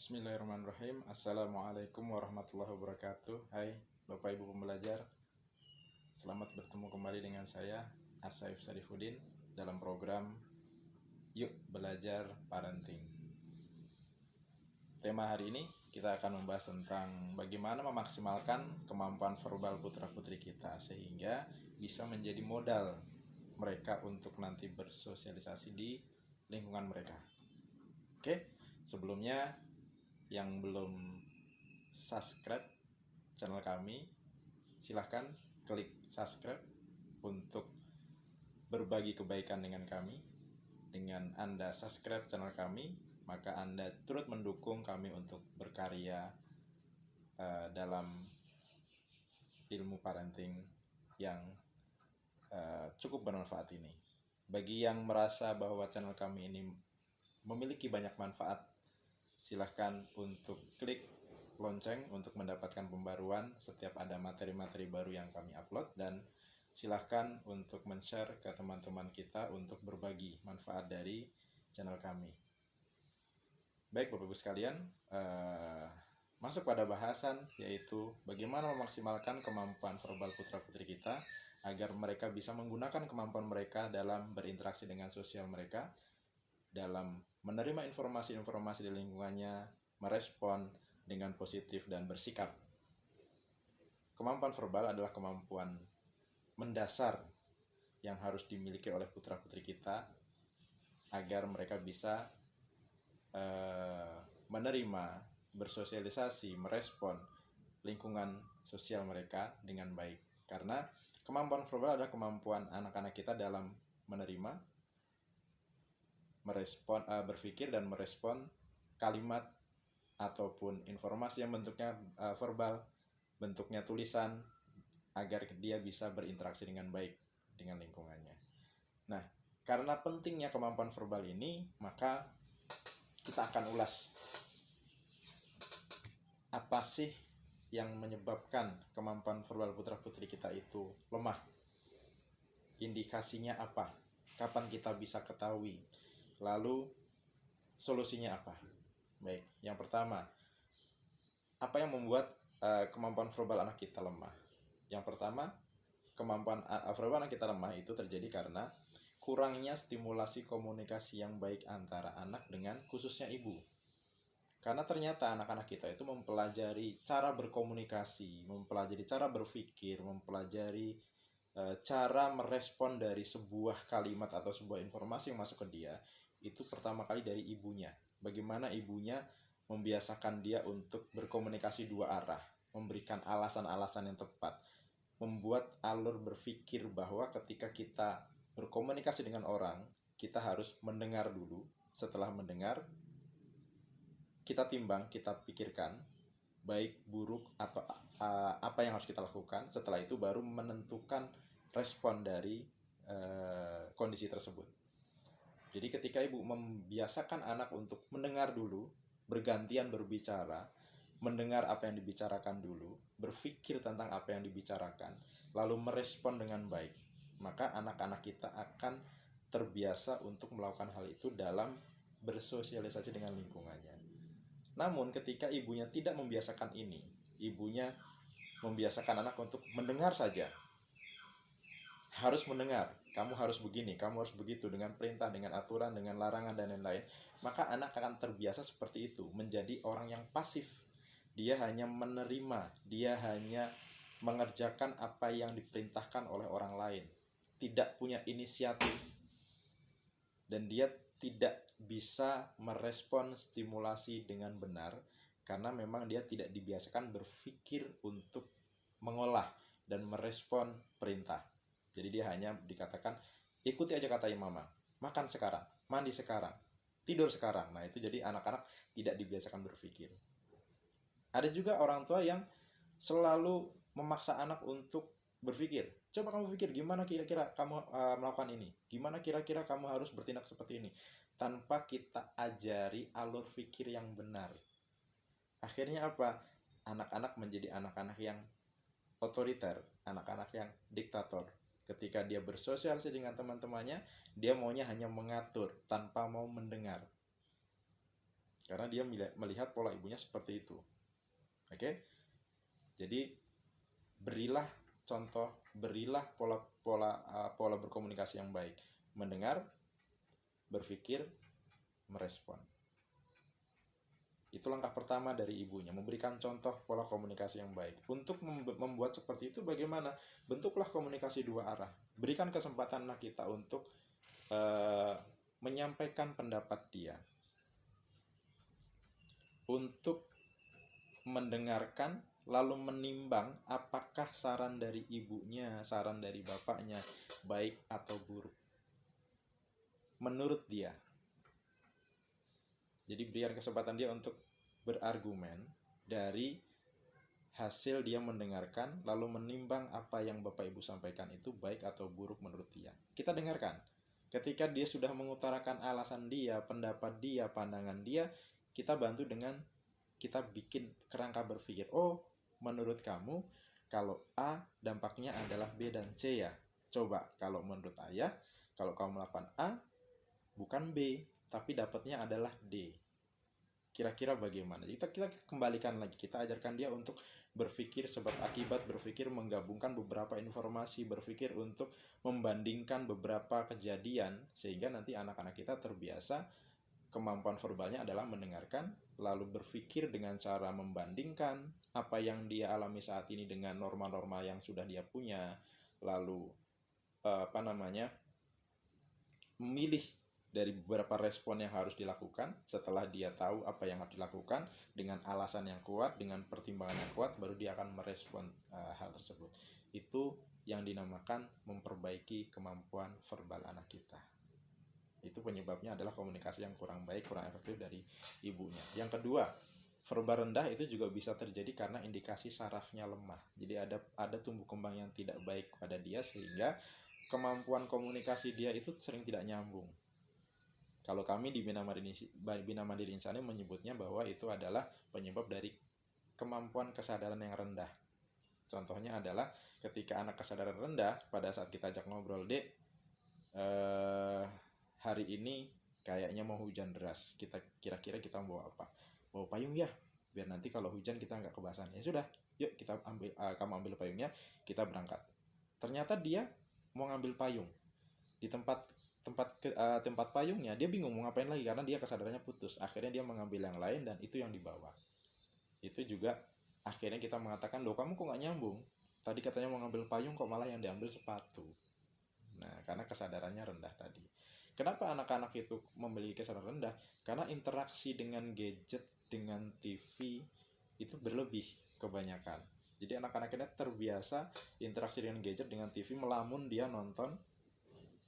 Bismillahirrahmanirrahim. Assalamualaikum warahmatullahi wabarakatuh. Hai Bapak Ibu pembelajar, selamat bertemu kembali dengan saya Asaif Sarifuddin dalam program Yuk Belajar Parenting. Tema hari ini kita akan membahas tentang bagaimana memaksimalkan kemampuan verbal putra-putri kita sehingga bisa menjadi modal mereka untuk nanti bersosialisasi di lingkungan mereka. Oke, sebelumnya yang belum subscribe channel kami, silahkan klik subscribe untuk berbagi kebaikan dengan kami. Dengan Anda subscribe channel kami, maka Anda turut mendukung kami untuk berkarya dalam ilmu parenting yang cukup bermanfaat ini. Bagi yang merasa bahwa channel kami ini memiliki banyak manfaat, silahkan untuk klik lonceng untuk mendapatkan pembaruan setiap ada materi-materi baru yang kami upload, dan silahkan untuk men-share ke teman-teman kita untuk berbagi manfaat dari channel kami. Baik Bapak Ibu sekalian, masuk pada bahasan, yaitu bagaimana memaksimalkan kemampuan verbal putra-putri kita agar mereka bisa menggunakan kemampuan mereka dalam berinteraksi dengan sosial mereka, dalam menerima informasi-informasi di lingkungannya, merespon dengan positif dan bersikap. Kemampuan verbal adalah kemampuan mendasar yang harus dimiliki oleh putra-putri kita agar mereka bisa menerima, bersosialisasi, merespon lingkungan sosial mereka dengan baik. Karena kemampuan verbal adalah kemampuan anak-anak kita dalam menerima, merespon, berpikir dan merespon kalimat ataupun informasi yang bentuknya verbal, bentuknya tulisan, agar dia bisa berinteraksi dengan baik dengan lingkungannya. Nah, karena pentingnya kemampuan verbal ini, maka kita akan ulas apa sih yang menyebabkan kemampuan verbal putra-putri kita itu lemah. Indikasinya apa? Kapan kita bisa ketahui? Lalu solusinya apa? Baik, yang pertama, apa yang membuat kemampuan verbal anak kita lemah? Yang pertama, kemampuan verbal anak kita lemah itu terjadi karena kurangnya stimulasi komunikasi yang baik antara anak dengan khususnya ibu. Karena ternyata anak-anak kita itu mempelajari cara berkomunikasi, mempelajari cara berpikir, mempelajari cara merespon dari sebuah kalimat atau sebuah informasi yang masuk ke dia, itu pertama kali dari ibunya. Bagaimana ibunya membiasakan dia untuk berkomunikasi dua arah, memberikan alasan-alasan yang tepat, membuat alur berpikir bahwa ketika kita berkomunikasi dengan orang, kita harus mendengar dulu. Setelah mendengar, kita timbang, kita pikirkan baik buruk atau apa yang harus kita lakukan. Setelah itu baru menentukan respon dari kondisi tersebut. Jadi ketika ibu membiasakan anak untuk mendengar dulu, bergantian berbicara, mendengar apa yang dibicarakan dulu, berpikir tentang apa yang dibicarakan, lalu merespon dengan baik, maka anak-anak kita akan terbiasa untuk melakukan hal itu dalam bersosialisasi dengan lingkungannya. Namun ketika ibunya tidak membiasakan ini, ibunya membiasakan anak untuk mendengar saja, harus mendengar, kamu harus begini, kamu harus begitu, dengan perintah, dengan aturan, dengan larangan, dan lain-lain, maka anak akan terbiasa seperti itu, menjadi orang yang pasif. Dia hanya menerima, dia hanya mengerjakan apa yang diperintahkan oleh orang lain, tidak punya inisiatif, dan dia tidak bisa merespon stimulasi dengan benar karena memang dia tidak dibiasakan berpikir untuk mengolah dan merespon perintah. Jadi dia hanya dikatakan, ikuti aja kata mama, makan sekarang, mandi sekarang, tidur sekarang. Nah itu jadi anak-anak tidak dibiasakan berpikir. Ada juga orang tua yang selalu memaksa anak untuk berpikir. Coba kamu pikir, gimana kira-kira kamu melakukan ini, gimana kira-kira kamu harus bertindak seperti ini, tanpa kita ajari alur pikir yang benar. Akhirnya apa? Anak-anak menjadi anak-anak yang otoriter, anak-anak yang diktator. Ketika dia bersosialisasi dengan teman-temannya, dia maunya hanya mengatur tanpa mau mendengar. karena dia melihat pola ibunya seperti itu. Oke? Jadi berilah contoh, berilah pola berkomunikasi yang baik, mendengar, berpikir, merespon. Itu langkah pertama dari ibunya, memberikan contoh pola komunikasi yang baik. Untuk membuat seperti itu bagaimana? Bentuklah komunikasi dua arah. Berikan kesempatan anak kita untuk menyampaikan pendapat dia, untuk mendengarkan, lalu menimbang apakah saran dari ibunya, saran dari bapaknya baik atau buruk menurut dia. Jadi berikan kesempatan dia untuk berargumen dari hasil dia mendengarkan, lalu menimbang apa yang Bapak Ibu sampaikan itu baik atau buruk menurut dia. Kita dengarkan. Ketika dia sudah mengutarakan alasan dia, pendapat dia, pandangan dia, kita bantu dengan kita bikin kerangka berpikir. Oh, menurut kamu kalau A dampaknya adalah B dan C ya. Coba kalau menurut Ayah, kalau kamu melakukan A bukan B, tapi dapatnya adalah D. Kira-kira bagaimana? Kita kembalikan lagi, kita ajarkan dia untuk berpikir sebab akibat, berpikir menggabungkan beberapa informasi, berpikir untuk membandingkan beberapa kejadian, sehingga nanti anak-anak kita terbiasa kemampuan verbalnya adalah mendengarkan, lalu berpikir dengan cara membandingkan apa yang dia alami saat ini dengan norma-norma yang sudah dia punya, lalu memilih dari beberapa respon yang harus dilakukan. Setelah dia tahu apa yang harus dilakukan dengan alasan yang kuat, dengan pertimbangan yang kuat, baru dia akan merespon hal tersebut. Itu yang dinamakan memperbaiki kemampuan verbal anak kita. Itu penyebabnya adalah komunikasi yang kurang baik, kurang efektif dari ibunya. Yang kedua, verbal rendah itu juga bisa terjadi karena indikasi sarafnya lemah. Jadi ada tumbuh kembang yang tidak baik pada dia, sehingga kemampuan komunikasi dia itu sering tidak nyambung. Kalau kami di Bina Mandiri Insani menyebutnya bahwa itu adalah penyebab dari kemampuan kesadaran yang rendah. Contohnya adalah ketika anak kesadaran rendah, pada saat kita ajak ngobrol, Dek, hari ini kayaknya mau hujan deras, kira-kira kita bawa apa? Bawa payung ya, biar nanti kalau hujan kita nggak kebasahan. Ya sudah, yuk kita kamu ambil payungnya, kita berangkat. Ternyata dia mau ngambil payung di tempat payungnya, dia bingung mau ngapain lagi karena dia kesadarannya putus. Akhirnya dia mengambil yang lain dan itu yang dibawa. Itu juga akhirnya kita mengatakan, loh kamu kok nggak nyambung, tadi katanya mau ngambil payung kok malah yang diambil sepatu. Nah, karena kesadarannya rendah tadi. Kenapa anak-anak itu memiliki kesadaran rendah? Karena interaksi dengan gadget, dengan TV itu berlebih kebanyakan. Jadi anak-anak ini terbiasa interaksi dengan gadget, dengan TV, melamun dia nonton,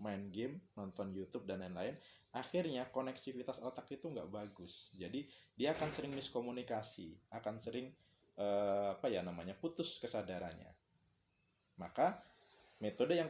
main game, nonton YouTube dan lain-lain. Akhirnya koneksivitas otak itu nggak bagus. Jadi dia akan sering miskomunikasi, akan sering putus kesadarannya. Maka metode yang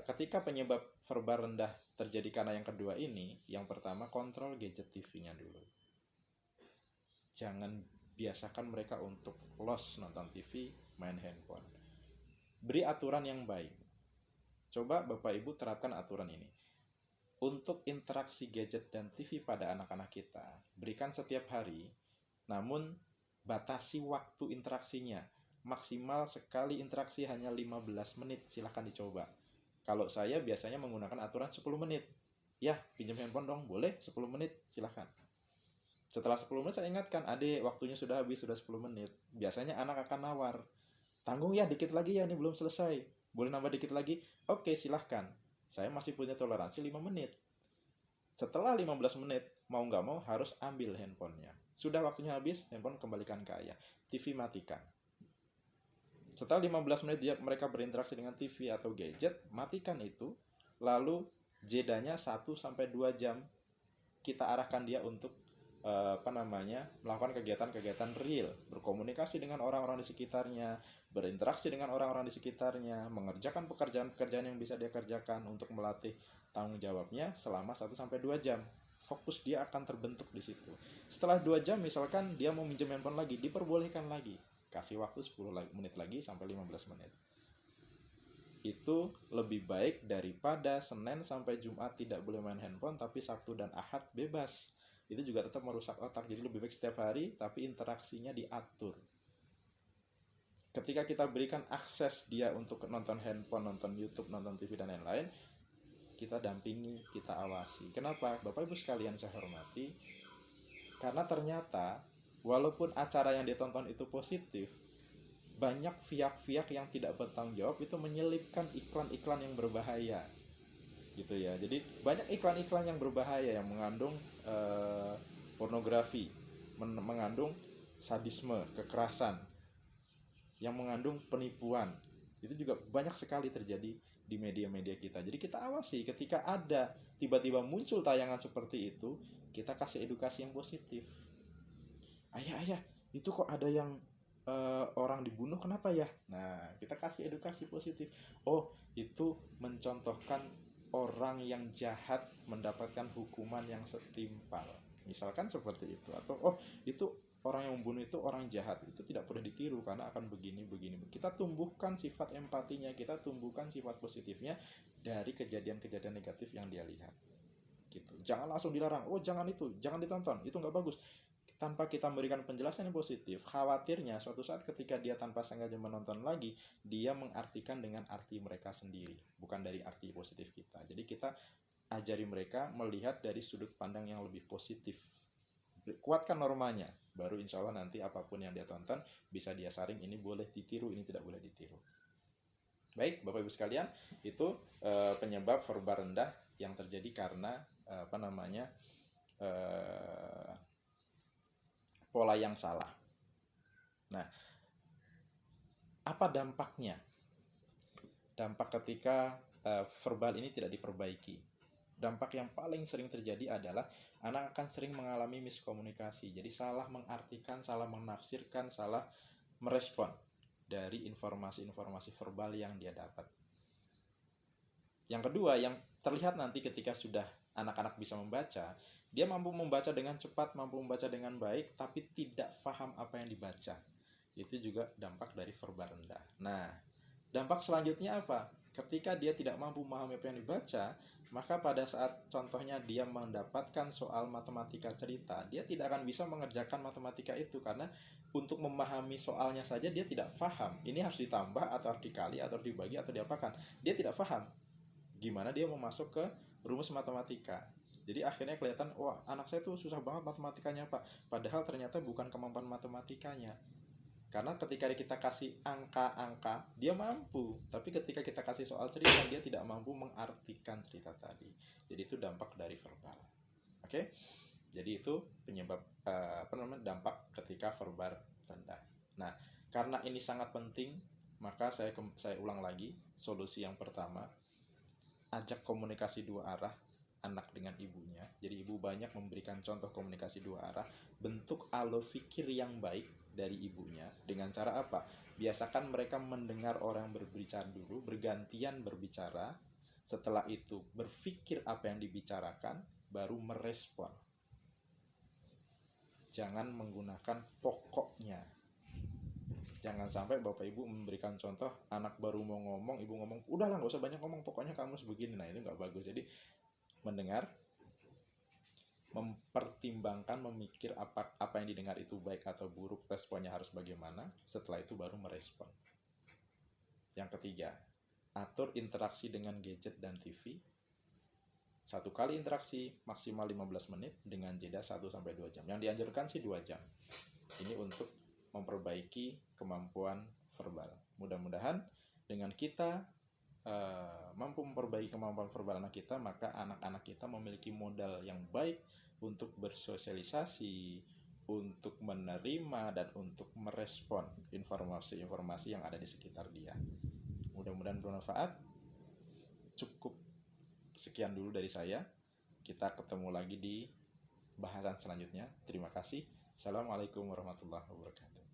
ketika penyebab verbal rendah terjadi karena yang kedua ini, yang pertama kontrol gadget TV-nya dulu. Jangan biasakan mereka untuk los nonton TV, main handphone. Beri aturan yang baik. Coba Bapak Ibu terapkan aturan ini. Untuk interaksi gadget dan TV pada anak-anak kita, berikan setiap hari, namun batasi waktu interaksinya. Maksimal sekali interaksi hanya 15 menit, silahkan dicoba. Kalau saya biasanya menggunakan aturan 10 menit. Ya, pinjam handphone dong, boleh 10 menit, silahkan. Setelah 10 menit saya ingatkan, Adik, waktunya sudah habis, sudah 10 menit. Biasanya anak akan nawar, tanggung ya, dikit lagi ya, ini belum selesai. Boleh nambah dikit lagi? Oke, silahkan. Saya masih punya toleransi 5 menit. Setelah 15 menit, mau nggak mau harus ambil handphonenya. Sudah waktunya habis, handphone kembalikan ke ayah. TV matikan. Setelah 15 menit mereka berinteraksi dengan TV atau gadget, matikan itu. Lalu jedanya 1-2 jam kita arahkan dia untuk melakukan kegiatan-kegiatan real, berkomunikasi dengan orang-orang di sekitarnya, berinteraksi dengan orang-orang di sekitarnya, mengerjakan pekerjaan-pekerjaan yang bisa dia kerjakan untuk melatih tanggung jawabnya selama 1-2 jam. Fokus dia akan terbentuk di situ. Setelah 2 jam misalkan dia mau minjem handphone lagi, diperbolehkan lagi. Kasih waktu 10 menit lagi sampai 15 menit. Itu lebih baik daripada Senin sampai Jumat tidak boleh main handphone, tapi Sabtu dan Ahad bebas. itu juga tetap merusak otak. Jadi lebih baik setiap hari tapi interaksinya diatur. Ketika kita berikan akses dia untuk nonton handphone, nonton YouTube, nonton TV dan lain-lain, kita dampingi, kita awasi. Kenapa? Bapak Ibu sekalian saya hormati, karena ternyata walaupun acara yang ditonton itu positif, banyak pihak-pihak yang tidak bertanggung jawab itu menyelipkan iklan-iklan yang berbahaya gitu ya. Jadi banyak iklan-iklan yang berbahaya yang mengandung pornografi, mengandung sadisme, kekerasan, yang mengandung penipuan. Itu juga banyak sekali terjadi di media-media kita. Jadi kita awasi ketika ada tiba-tiba muncul tayangan seperti itu, kita kasih edukasi yang positif. Ayah, itu kok ada yang orang dibunuh, kenapa ya? Nah, kita kasih edukasi positif. Oh, itu mencontohkan orang yang jahat mendapatkan hukuman yang setimpal. Misalkan seperti itu. Atau oh, itu orang yang membunuh itu orang jahat, itu tidak boleh ditiru karena akan begini. Kita tumbuhkan sifat empatinya, kita tumbuhkan sifat positifnya dari kejadian-kejadian negatif yang dia lihat. Gitu. Jangan langsung dilarang, oh jangan itu, jangan ditonton, itu nggak bagus. Tanpa kita memberikan penjelasan yang positif, khawatirnya suatu saat ketika dia tanpa sengaja menonton lagi, dia mengartikan dengan arti mereka sendiri, bukan dari arti positif kita. Jadi kita ajari mereka melihat dari sudut pandang yang lebih positif. Kuatkan normanya, baru insya Allah nanti apapun yang dia tonton bisa dia saring, ini boleh ditiru, ini tidak boleh ditiru. Baik, Bapak Ibu sekalian, itu penyebab verbal rendah yang terjadi karena pola yang salah. Nah, apa dampaknya? Dampak ketika verbal ini tidak diperbaiki. Dampak yang paling sering terjadi adalah anak akan sering mengalami miskomunikasi. Jadi salah mengartikan, salah menafsirkan, salah merespon dari informasi-informasi verbal yang dia dapat. Yang kedua, yang terlihat nanti ketika sudah anak-anak bisa membaca, dia mampu membaca dengan cepat, mampu membaca dengan baik, tapi tidak paham apa yang dibaca. Itu juga dampak dari verbal rendah. Nah, dampak selanjutnya apa? Ketika dia tidak mampu memahami apa yang dibaca, maka pada saat contohnya dia mendapatkan soal matematika cerita, dia tidak akan bisa mengerjakan matematika itu karena untuk memahami soalnya saja dia tidak paham. Ini harus ditambah atau harus dikali atau dibagi atau diapakan. Dia tidak paham gimana dia mau masuk ke rumus matematika. Jadi akhirnya kelihatan, wah anak saya tuh susah banget matematikanya Pak. Padahal ternyata bukan kemampuan matematikanya. Karena ketika kita kasih angka-angka, dia mampu. Tapi ketika kita kasih soal cerita, dia tidak mampu mengartikan cerita tadi. Jadi itu dampak dari verbal. Oke? Jadi itu penyebab dampak ketika verbal rendah. Nah, karena ini sangat penting, maka saya ulang lagi solusi yang pertama. Ajak komunikasi dua arah anak dengan ibunya. Jadi ibu banyak memberikan contoh komunikasi dua arah, bentuk alur fikir yang baik dari ibunya. Dengan cara apa? Biasakan mereka mendengar orang berbicara dulu, bergantian berbicara. Setelah itu berpikir apa yang dibicarakan, baru merespon. Jangan menggunakan pokoknya. Jangan sampai Bapak Ibu memberikan contoh, anak baru mau ngomong, ibu ngomong, udahlah gak usah banyak ngomong, pokoknya kamu sebegini. Nah itu gak bagus. Jadi mendengar, mempertimbangkan, memikir apa yang didengar itu baik atau buruk, responnya harus bagaimana, setelah itu baru merespon. Yang ketiga, atur interaksi dengan gadget dan TV. Satu kali interaksi maksimal 15 menit dengan jeda 1-2 jam. Yang dianjurkan sih 2 jam. Ini untuk memperbaiki kemampuan verbal. Mudah-mudahan dengan kita mampu memperbaiki kemampuan verbal anak kita, maka anak-anak kita memiliki modal yang baik untuk bersosialisasi, untuk menerima dan untuk merespon informasi-informasi yang ada di sekitar dia. Mudah-mudahan bermanfaat. Cukup sekian dulu dari saya. Kita ketemu lagi di bahasan selanjutnya. Terima kasih. Assalamualaikum warahmatullahi wabarakatuh.